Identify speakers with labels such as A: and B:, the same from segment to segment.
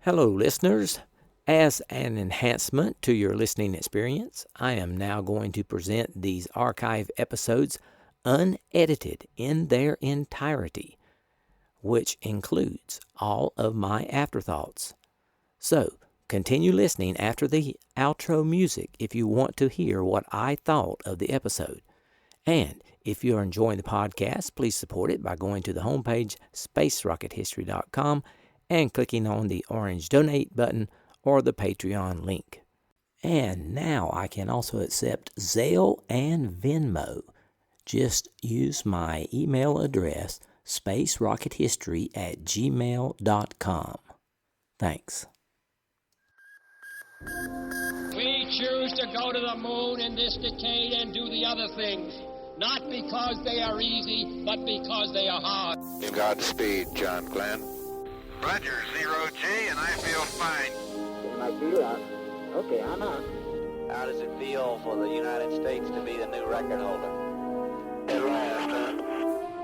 A: Hello, listeners. As an enhancement to your listening experience, I am now going to present these archive episodes unedited in their entirety, which includes all of my afterthoughts. So, continue listening after the outro music if you want to hear what I thought of the episode. And if you're enjoying the podcast, please support it by going to the homepage, spacerockethistory.com, and clicking on the orange donate button or the Patreon link. And now I can also accept Zelle and Venmo. Just use my email address, spacerockethistory@gmail.com. Thanks.
B: We choose to go to the moon in this decade and do the other things, not because they are easy, but because they are hard.
C: Godspeed, John Glenn.
D: Roger, 0G, and I feel fine.
E: Getting my feet out. Okay, I'm out.
F: How does it feel for the United States to be the new record holder?
D: At last, huh?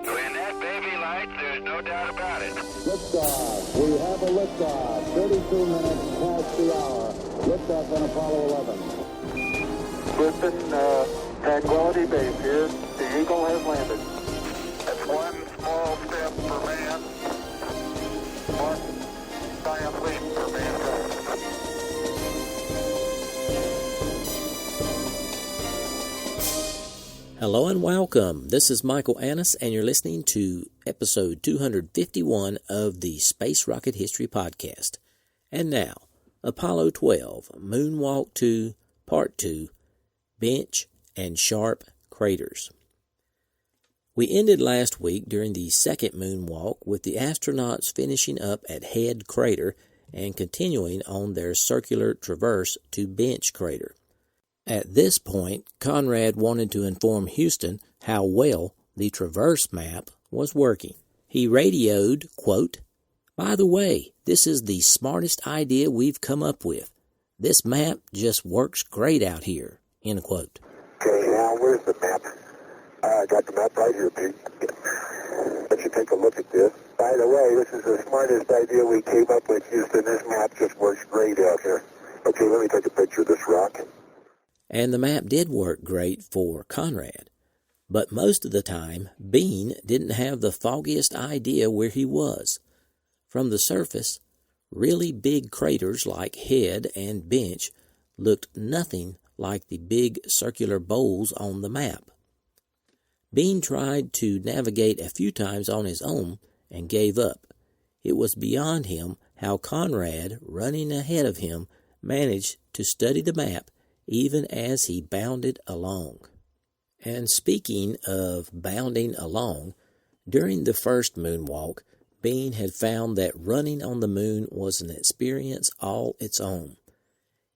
D: When that baby lights, there's no doubt about it.
G: Liftoff. We have a liftoff. 32 minutes past the hour. Liftoff on Apollo 11.
E: Listen, Tranquility Base here. The Eagle has landed.
D: That's one small step for man, one giant leap for mankind.
A: Hello and welcome. This is Michael Annis, and you're listening to episode 251 of the Space Rocket History Podcast. And now, Apollo 12, Moonwalk 2, Part 2, Bench and Sharp Craters. We ended last week during the second moonwalk with the astronauts finishing up at Head Crater and continuing on their circular traverse to Bench Crater. At this point, Conrad wanted to inform Houston how well the traverse map was working. He radioed, quote, "By the way, this is the smartest idea we've come up with. This map just works great out here," end quote.
E: Okay, now where's the map? I got the map right here, Pete. Let you take a look at this. By the way, this is the smartest idea we came up with, Houston. This map just works great out here. Okay, let me take a picture of this rock.
A: And the map did work great for Conrad. But most of the time, Bean didn't have the foggiest idea where he was. From the surface, really big craters like Head and Bench looked nothing like the big circular bowls on the map. Bean tried to navigate a few times on his own and gave up. It was beyond him how Conrad, running ahead of him, managed to study the map even as he bounded along. And speaking of bounding along, during the first moonwalk, Bean had found that running on the moon was an experience all its own.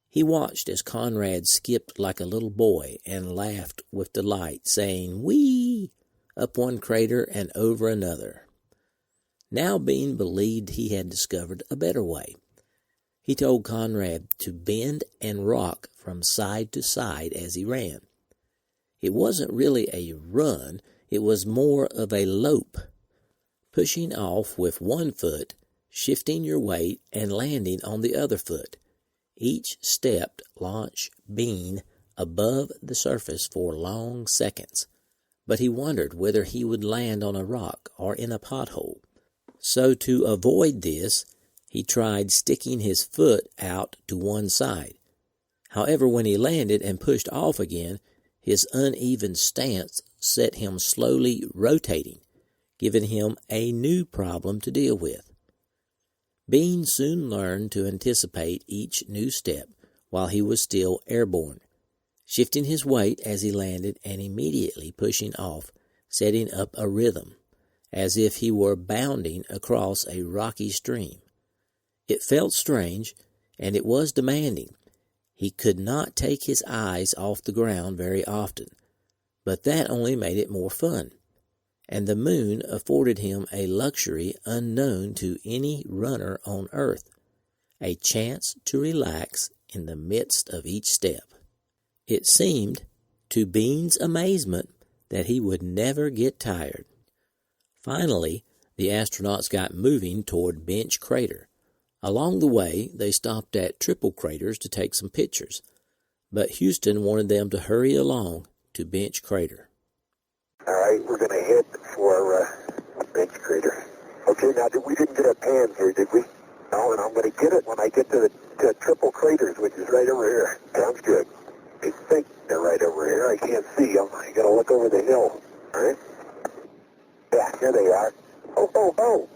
A: He watched as Conrad skipped like a little boy and laughed with delight, saying, "Whee!" up one crater and over another. Now Bean believed he had discovered a better way. He told Conrad to bend and rock from side to side as he ran. It wasn't really a run, it was more of a lope, pushing off with one foot, shifting your weight, and landing on the other foot. Each step launched Bean above the surface for long seconds, but he wondered whether he would land on a rock or in a pothole. So to avoid this, he tried sticking his foot out to one side. However, when he landed and pushed off again, his uneven stance set him slowly rotating, giving him a new problem to deal with. Bean soon learned to anticipate each new step while he was still airborne, shifting his weight as he landed and immediately pushing off, setting up a rhythm, as if he were bounding across a rocky stream. It felt strange, and it was demanding. He could not take his eyes off the ground very often, but that only made it more fun. And the moon afforded him a luxury unknown to any runner on Earth, a chance to relax in the midst of each step. It seemed, to Bean's amazement, that he would never get tired. Finally, the astronauts got moving toward Bench Crater, Along the way, they stopped at triple craters to take some pictures, but Houston wanted them to hurry along to Bench Crater.
E: All right, we're going to head for Bench Crater. Okay, now we didn't get a pan here, did we? No, and I'm going to get it when I get to the triple craters, which is right over here. Sounds good. I think they're right over here. I can't see them. I got to look over the hill. All right? Yeah, here they are. Oh.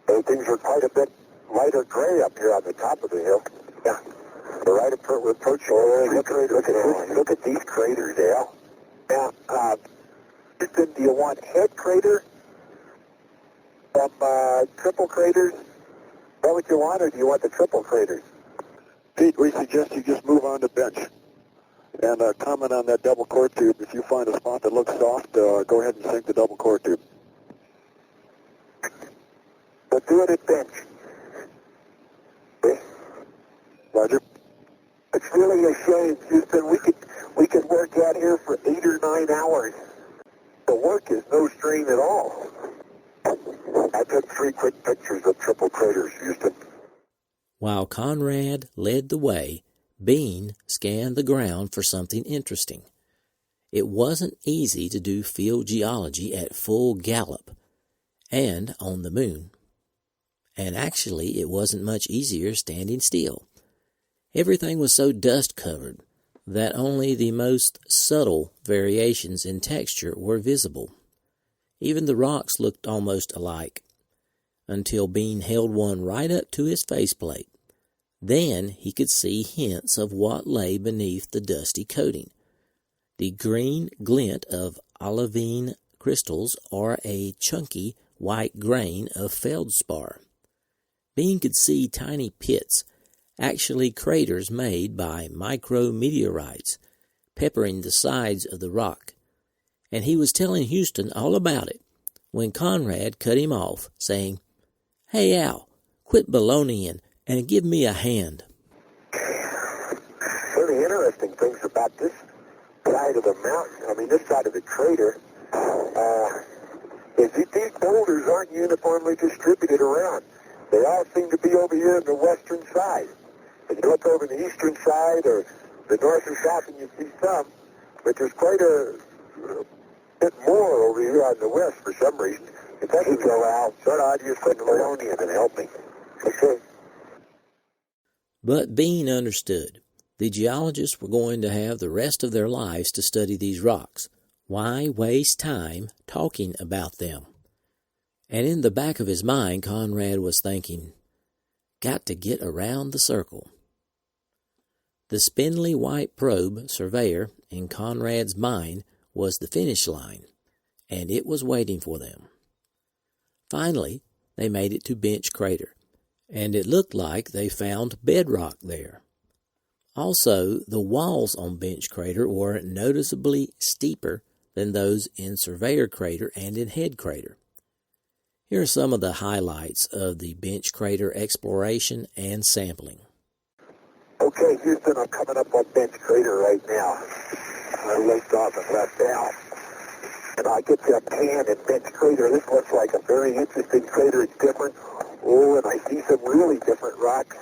E: Those things are quite a bit lighter gray up here on the top of the hill. Yeah. They're right we're approaching. Look at these craters, Al. Now, Houston, do you want head crater from triple craters? Is that what you want, or do you want the triple craters?
H: Pete, we suggest you just move on to Bench and comment on that double core tube. If you find a spot that looks soft, go ahead and sink the double core tube.
E: We'll do it at Bench. Okay.
H: Roger.
E: It's really a shame, Houston. We could work out here for 8 or 9 hours. The work is no strain at all. I took 3 quick pictures of triple craters, Houston.
A: While Conrad led the way, Bean scanned the ground for something interesting. It wasn't easy to do field geology at full gallop and on the moon. And actually, it wasn't much easier standing still. Everything was so dust-covered that only the most subtle variations in texture were visible. Even the rocks looked almost alike, until Bean held one right up to his faceplate. Then he could see hints of what lay beneath the dusty coating. The green glint of olivine crystals or a chunky white grain of feldspar. Bean could see tiny pits, actually craters made by micrometeorites, peppering the sides of the rock. And he was telling Houston all about it when Conrad cut him off, saying, "Hey, Al, quit baloneying and give me a hand."
E: One of the interesting things about this side of the mountain, this side of the crater, is that these boulders aren't uniformly distributed around. They all seem to be over here on the western side. If you look over the eastern side or the north or south, and you see some, but there's quite a bit more over here on the west for some reason. If that could go out, so I'd just put Maloney in and help me. Okay.
A: But Bean understood. The geologists were going to have the rest of their lives to study these rocks. Why waste time talking about them? And in the back of his mind, Conrad was thinking, got to get around the circle. The spindly white probe surveyor in Conrad's mind was the finish line, and it was waiting for them. Finally, they made it to Bench Crater, and it looked like they found bedrock there. Also, the walls on Bench Crater were noticeably steeper than those in Surveyor Crater and in Head Crater. Here are some of the highlights of the Bench Crater exploration and sampling.
E: Okay, Houston, I'm coming up on Bench Crater right now. I left off and left out. And I get to a pan in Bench Crater. This looks like a very interesting crater. It's different. Oh, and I see some really different rocks.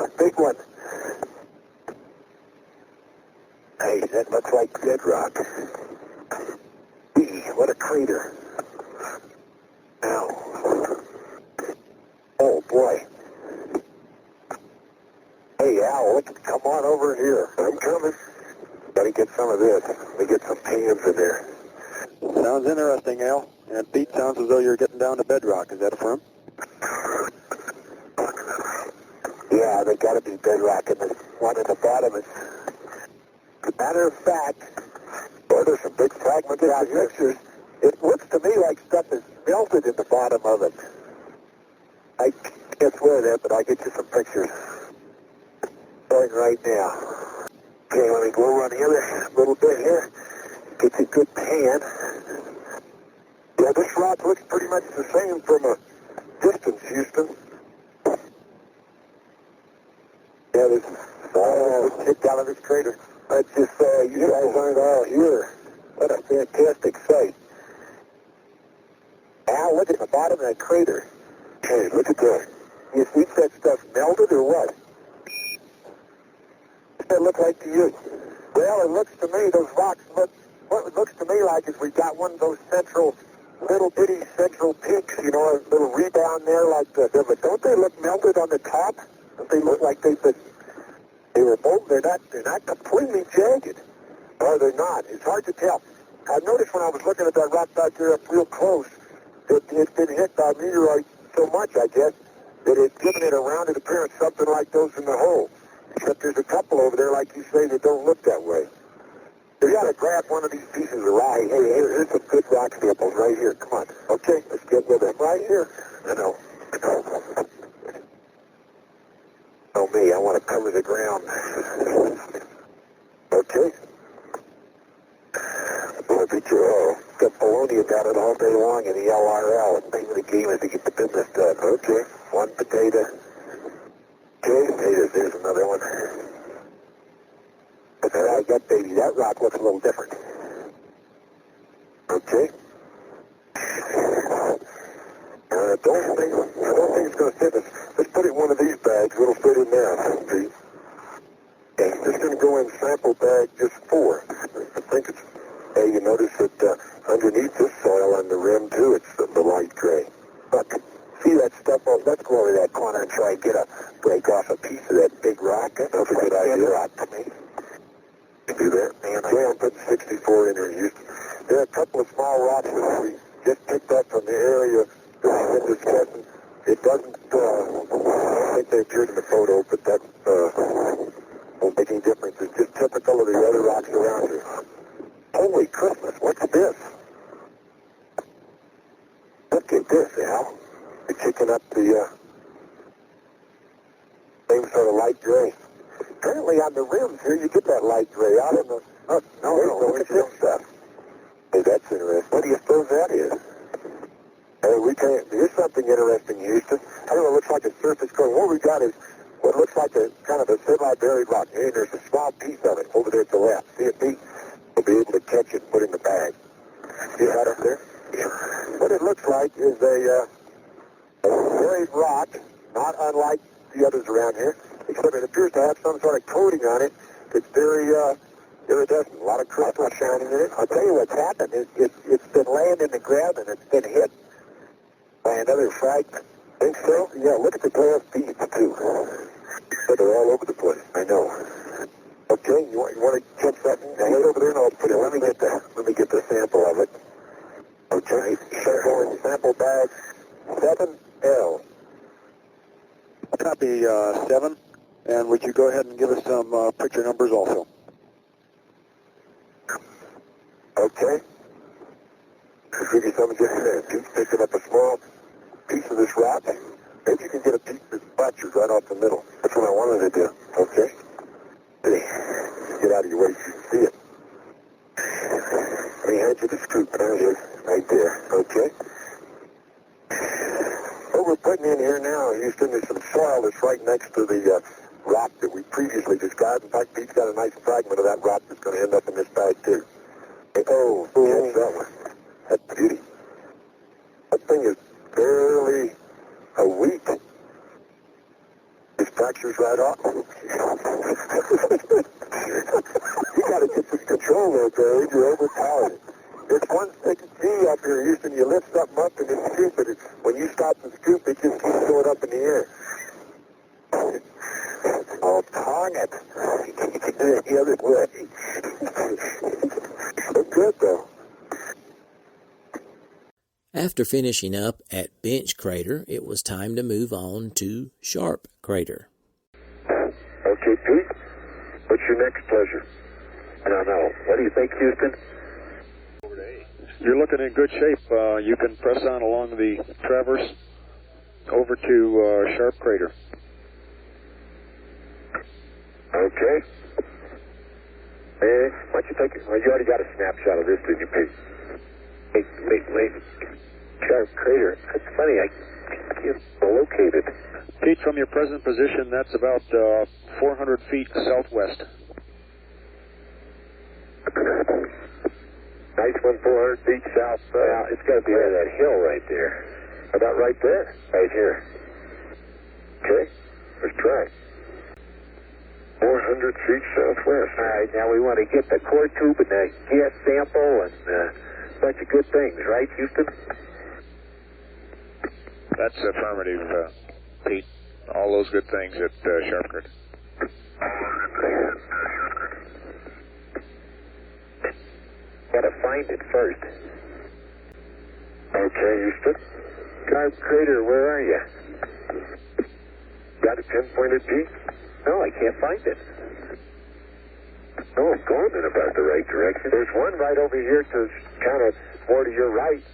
E: A big one. Hey, that looks like bedrock. Gee, what a crater. Now. Oh, boy. Hey, Al, come on over here. I'm coming. Gotta get some of this. Let me get some pans in there.
H: Sounds interesting, Al. And Pete, sounds as though you're getting down to bedrock. Is that affirmed?
E: Yeah, they gotta be bedrock, and the one at the bottom is. As a matter of fact, boy, there's some big fragments out here. It looks to me like stuff is melted in the bottom of it. I can't swear that, but I'll get you some pictures. Going right now. Okay, let me go around the other little bit here. Get you a good pan. Yeah, this rock looks pretty much the same from a distance, Houston. Yeah, this is kicked out of this crater. Let's just say you guys aren't all here. What a fantastic sight. Al, look at the bottom of that crater. Hey, look at that. You think that stuff melted or what? What's that look like to you? Well, it looks to me, those rocks look, what it looks to me like is we got one of those central, little bitty central peaks, you know, a little rebound there like the, but don't they look melted on the top? Don't they look like they were molten? They're not completely jagged. Or they're not. It's hard to tell. I noticed when I was looking at that rock back there up real close, that it's been hit by a meteorite so much, I guess, that it's given it a rounded appearance, something like those in the hole. Except there's a couple over there, like you say, that don't look that way. We got to grab one of these pieces of rock. Hey, here's some good rock samples right here. Come on. Okay, let's get with it. Right here. I know. Oh, me, I want to cover the ground. Okay. Boy, got baloney about it all day long in the LRL. The name of the game is to get the business done. Okay. One potato. Okay, potatoes. There's another one. But I got, baby, that rock looks a little different. Okay. I don't think it's going to fit us. Let's put it in one of these bags. It'll fit in there. See? Okay, this is going to go in sample bag just 4. I think it's, hey, you notice that underneath this soil on the rim, too, it's the light gray. Look, see that stuff? Oh, let's go over to that corner and try and break off a piece of that big rock. That's a good idea. Rock to me. You do that? Man, I'm putting 64 in here, Houston. There are a couple of small rocks that we just picked up from the area that we've been discussing. It doesn't, I don't think they appeared in the photo, but that won't make any difference. It's just typical of the other rocks around here. Holy Christmas, what's this? Look at this, Al. You're kicking up the same sort of light gray. Apparently on the rims here, you get that light gray out in the... No, look at this stuff. Hey, that's interesting. What do you suppose that is? Here's something interesting, Houston. I don't know, it looks like a surface coating. What we got is what looks like a kind of a semi-buried rock. Hey, there's a small piece of it over there to the left. See it, Pete? We'll be able to catch it and put it in the bag. See that up there? Yeah. What it looks like is a buried rock, not unlike the others around here, except it appears to have some sort of coating on it that's very iridescent. A lot of crystal shining in it. I'll tell you what's happened. It's been laying in the ground and it's been hit by another fragment. Think so? Yeah, look at the glass beads, too. But they're all over the place. I know. Okay, you want to catch that? Now, wait over there and I'll put it. Let me get the sample of it. Okay, sample bag 7L.
H: Copy 7. And would you go ahead and give us some picture numbers also?
E: Okay. I'll give you something just there. Pete's picking up a small piece of this rock. Maybe you can get a piece that's fractured right off the middle. That's what I wanted to do. Okay? Get out of your way so you can see it. Let me hand you the scoop. There it is. Right there. Okay? What we're putting in here now, Houston, is some soil that's right next to the rock that we previously described. In fact, Pete's got a nice fragment of that rock that's going to end up in this bag, too. Oh, catch that one. That's beauty. That thing is barely a week. This fracture's right off. You got to get some control there, Barry. You're overpowered. There's one thick G up here, Houston. You lift something up and it's scoop it. When you stop the scoop, it just keeps going up in the air. Oh, darn it. You can do it the other way. Look good, though.
A: After finishing up at Bench Crater, it was time to move on to Sharp Crater.
E: Okay, Pete. What's your next pleasure? I don't know. What do you think, Houston?
H: You're looking in good shape. You can press on along the traverse over to Sharp Crater.
E: Okay. Why don't you take it? Well, you already got a snapshot of this, didn't you, Pete? Wait. Sharp Crater. That's funny. I can't locate it.
H: Pete, from your present position, that's about 400 feet southwest.
E: Nice one, 400 feet south. It's got to be under that hill right there. About right there. Right here. Okay, let's try. 400 feet southwest. All right, now we want to get the core tube and the gas sample and a bunch of good things, right, Houston?
C: That's affirmative, Pete. All those good things at Sharp Crater.
E: Gotta find it first. Okay, Houston. Sharp Crater, where are you? Got it pinpointed, Pete? No, I can't find it. No, I'm going in about the right direction. There's one right over here to kind of more to your right.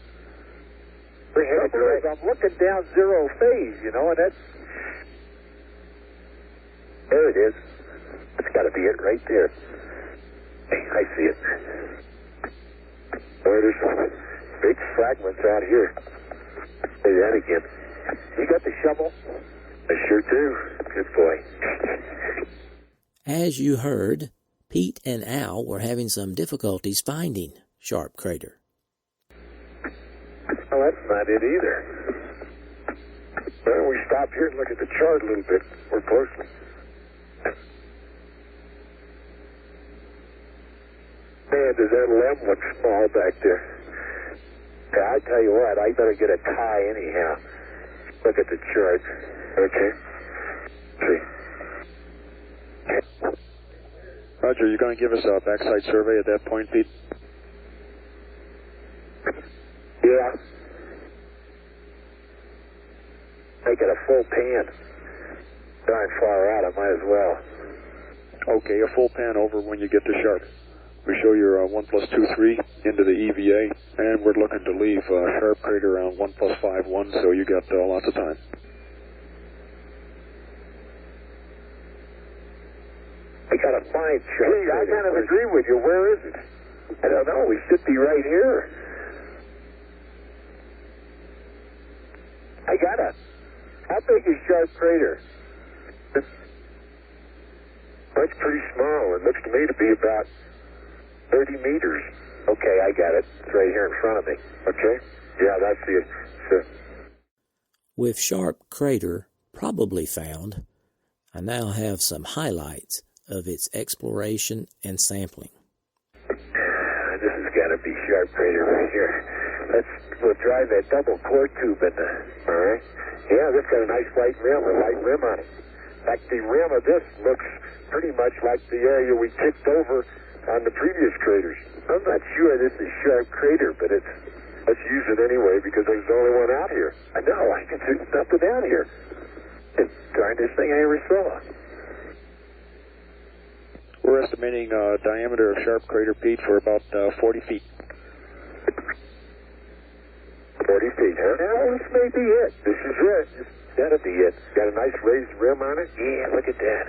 E: I'm looking down zero phase, you know, and that's... There it is. It's got to be it right there. Hey, I see it. Boy, there's some big fragments out here. Say that again. You got the shovel? I sure do. Good boy.
A: As you heard, Pete and Al were having some difficulties finding Sharp Crater.
E: Well, that's not it either. Well, we stop here and look at the chart a little bit more closely. Man, does that limb look small back there? Yeah, I tell you what, I better get a tie anyhow. Look at the chart. Okay. See.
C: Roger, you going to give us a backside survey at that point, Pete?
E: Yeah. Make it a full pan. Darn far out, I might as well.
C: Okay, a full pan over when you get to Sharp. We show your 1 + 2, 3 into the EVA, and we're looking to leave Sharp Crater around 1 + 5, 1, so you got lots of time.
E: I gotta find Sharp Crater. I kind of agree with you. Where is it? I don't know. We should be right here. I got it. How big is Sharp Crater? It's pretty small. It looks to me to be about 30 meters. Okay, I got it. It's right here in front of me. Okay? Yeah, that's it. So.
A: With Sharp Crater probably found, I now have some highlights of its exploration and sampling.
E: This has got to be Sharp Crater right here. We'll drive that double core tube in there. All right? Yeah, this got a nice light rim on it. In fact, the rim of this looks pretty much like the area we kicked over on the previous craters. I'm not sure this is Sharp Crater, but let's use it anyway because there's the only one out here. I know, I can see nothing out here. It's the darndest thing I ever saw.
C: We're estimating diameter of Sharp Crater, Pete, for about 40 feet.
E: 40 feet, huh? Well, this may be it. This is it. This gotta be it. Got a nice raised rim on it? Yeah, look at that.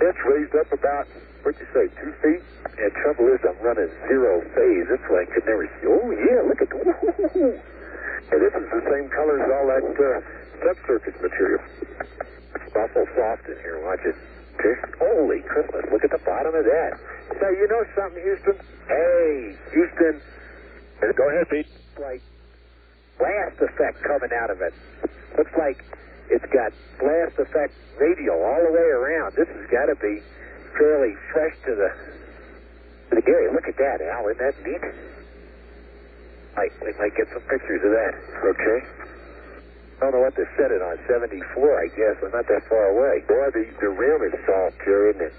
E: That's raised up about, what'd you say, 2 feet? And trouble is, I'm running zero phase. That's why I could never see. Oh, yeah, look at that. Hey, this is the same color as all that subsurface material. It's awful soft in here. Watch it. Okay. Holy Christmas, look at the bottom of that. So, you know something, Houston? Hey, Houston.
C: Go ahead, Pete.
E: Like blast effect coming out of it. Looks like it's got blast effect radial all the way around. This has got to be fairly fresh to the area. Look at that, Al. Isn't that neat? We might get some pictures of that. Okay. I don't know what to set it on. 74, I guess. I'm not that far away. Boy, the rim is soft here, isn't it?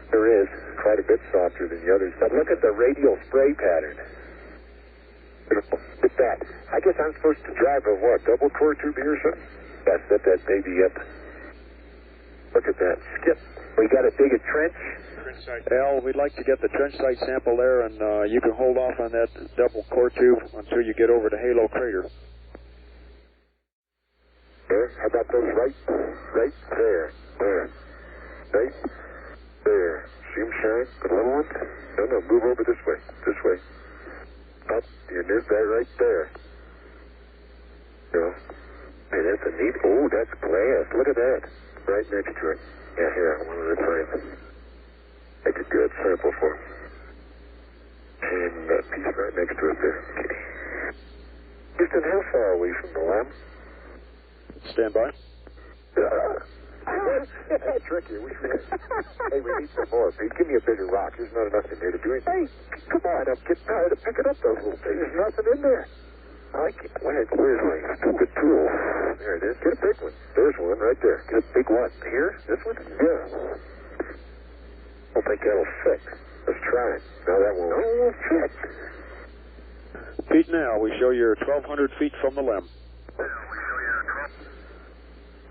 E: There is. Quite a bit softer than the others. But look at the radial spray pattern. Look at that. I guess I'm supposed to drive a what? Double core tube here or something? Yeah, set that baby up. Look at that. Skip. We got to dig a trench.
C: Al, we'd like to get the trench site sample there, and you can hold off on that double core tube until you get over to Halo Crater.
E: There. How about those right there? There. Right there. See them shine? The little ones? No, move over this way. This way. Up. And there's that right there. You know? Hey, that's a neat... Oh, that's glass. Look at that. Right next to it. Yeah, here. One at a time. Make a good sample for him. And that piece right next to it there. Okay. Houston, how far are we from the lab?
C: Stand by.
H: That's tricky. Hey, we need some more, Pete. Give me a bigger rock. There's not enough in there to do anything. Hey, come on. I'm getting tired of picking up those little things. There's nothing in there. Where's my stupid tool? There it is. Get a big one. There's one right there. Get a big one. Here? This one? Yeah. I don't think that'll fit. Let's try it. No, that won't fit.
C: Pete, now we show you're 1,200 feet from the limb.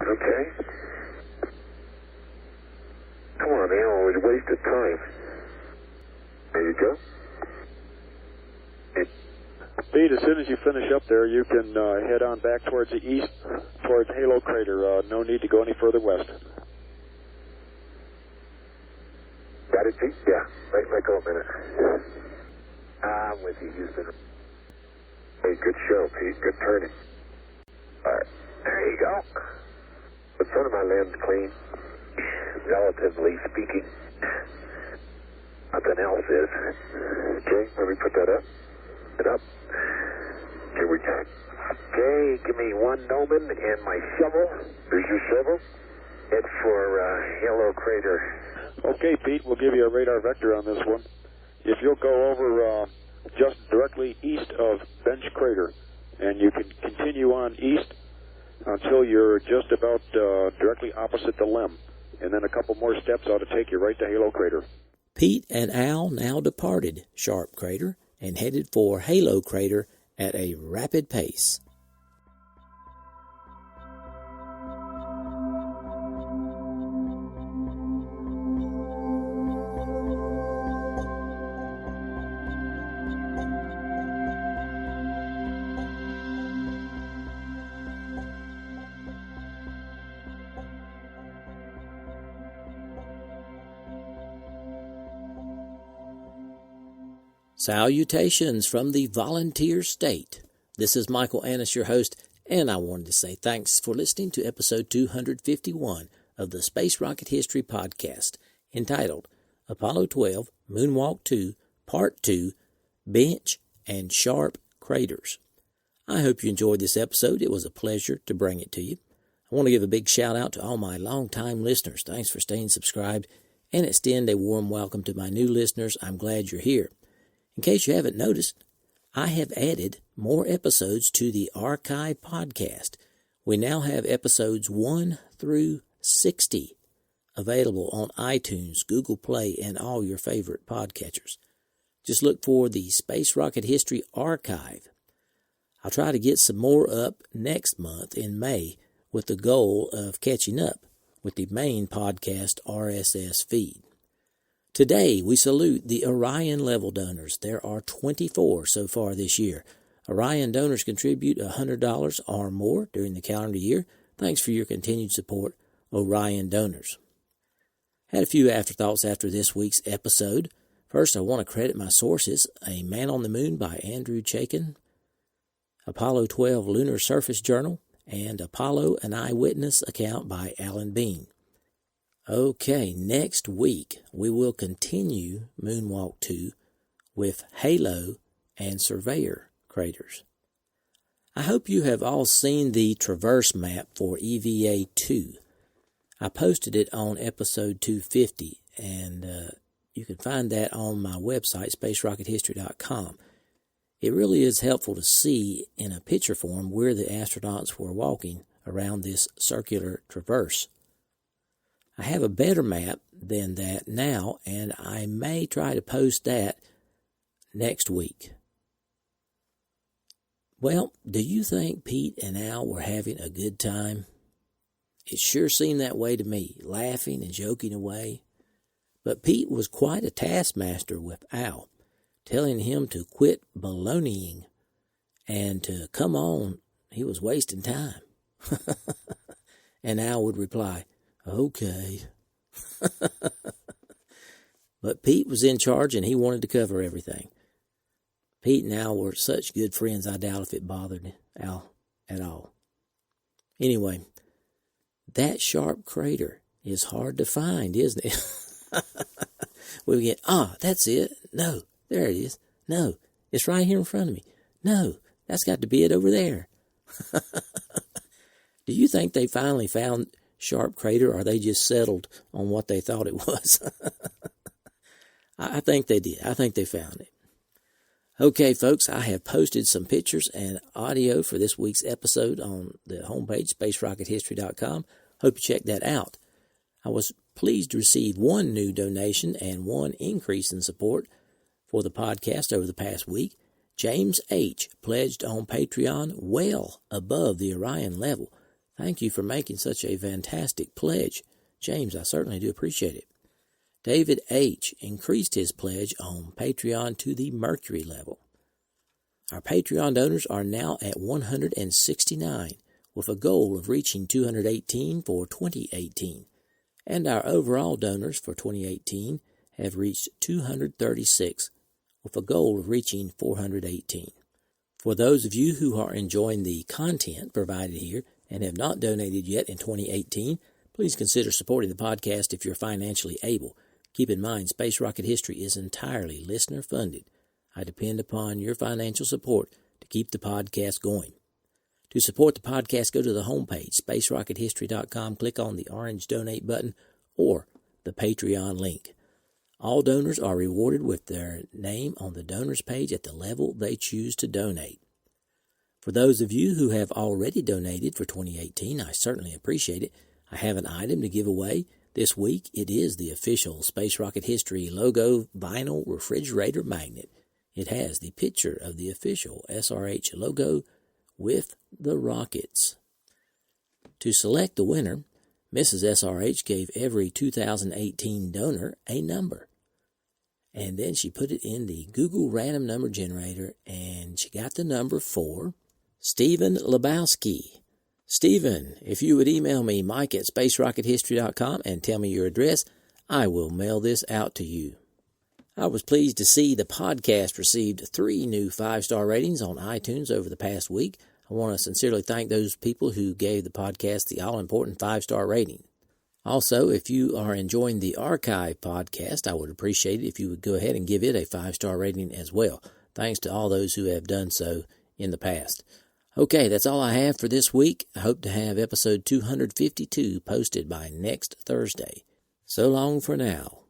H: Okay. Come on, man. Always wasted time. There you go.
C: Pete, as soon as you finish up there, you can head on back towards the east, towards Halo Crater. No need to go any further west.
H: Got it, Pete? Yeah. Let go a minute. I'm with you, Houston. Hey, good show, Pete. Good turning. All right. There you go. The front of my lens clean, relatively speaking. Nothing else is. Okay, let me put that up. It up. Here we go. Okay, give me one gnomon and my shovel. Here's your shovel. Head for Halo Crater.
C: Okay, Pete, we'll give you a radar vector on this one. If you'll go over just directly east of Bench Crater, and you can continue on east until you're just about directly opposite the limb, and then a couple more steps ought to take you right to Halo Crater.
A: Pete and Al now departed Sharp Crater and headed for Halo Crater at a rapid pace. Salutations from the volunteer state. This is Michael Annis, your host, and I wanted to say thanks for listening to episode 251 of the Space Rocket History Podcast, entitled Apollo 12, Moonwalk 2, Part 2, Bench and Sharp Craters. I hope you enjoyed this episode. It was a pleasure to bring it to you. I want to give a big shout out to all my longtime listeners. Thanks for staying subscribed, and extend a warm welcome to my new listeners. I'm glad you're here. In case you haven't noticed, I have added more episodes to the archive podcast. We now have episodes 1 through 60 available on iTunes, Google Play, and all your favorite podcatchers. Just look for the Space Rocket History Archive. I'll try to get some more up next month in May with the goal of catching up with the main podcast RSS feed. Today, we salute the Orion level donors. There are 24 so far this year. Orion donors contribute $100 or more during the calendar year. Thanks for your continued support, Orion donors. Had a few afterthoughts after this week's episode. First, I want to credit my sources: A Man on the Moon by Andrew Chaikin, Apollo 12 Lunar Surface Journal, and Apollo, an Eyewitness Account by Alan Bean. Okay, next week we will continue Moonwalk 2 with Halo and Surveyor craters. I hope you have all seen the traverse map for EVA 2. I posted it on episode 250, and you can find that on my website, spacerockethistory.com. It really is helpful to see in a picture form where the astronauts were walking around this circular traverse. I have a better map than that now, and I may try to post that next week. Well, do you think Pete and Al were having a good time? It sure seemed that way to me, laughing and joking away. But Pete was quite a taskmaster with Al, telling him to quit baloneying and to come on, he was wasting time. And Al would reply, okay. But Pete was in charge and he wanted to cover everything. Pete and Al were such good friends, I doubt if it bothered Al at all. Anyway, that sharp crater is hard to find, isn't it? We get, that's it. No, there it is. No, it's right here in front of me. No, that's got to be it over there. Do you think they finally found Sharp Crater, or they just settled on what they thought it was? I think they did. I think they found it. Okay, folks, I have posted some pictures and audio for this week's episode on the homepage, spacerockethistory.com. Hope you check that out. I was pleased to receive one new donation and one increase in support for the podcast over the past week. James H. pledged on Patreon well above the Orion level. Thank you for making such a fantastic pledge. James, I certainly do appreciate it. David H. increased his pledge on Patreon to the Mercury level. Our Patreon donors are now at 169, with a goal of reaching 218 for 2018. And our overall donors for 2018 have reached 236, with a goal of reaching 418. For those of you who are enjoying the content provided here and have not donated yet in 2018, please consider supporting the podcast if you're financially able. Keep in mind, Space Rocket History is entirely listener-funded. I depend upon your financial support to keep the podcast going. To support the podcast, go to the homepage, spacerockethistory.com, click on the orange donate button or the Patreon link. All donors are rewarded with their name on the donors page at the level they choose to donate. For those of you who have already donated for 2018, I certainly appreciate it. I have an item to give away. This week, it is the official Space Rocket History logo vinyl refrigerator magnet. It has the picture of the official SRH logo with the rockets. To select the winner, Mrs. SRH gave every 2018 donor a number. And then she put it in the Google random number generator, and she got the number for Stephen Lebowski. Stephen, if you would email me, Mike at spacerockethistory.com, and tell me your address, I will mail this out to you. I was pleased to see the podcast received 3 new 5-star ratings on iTunes over the past week. I want to sincerely thank those people who gave the podcast the all-important 5-star rating. Also, if you are enjoying the archive podcast, I would appreciate it if you would go ahead and give it a 5-star rating as well. Thanks to all those who have done so in the past. Okay, that's all I have for this week. I hope to have episode 252 posted by next Thursday. So long for now.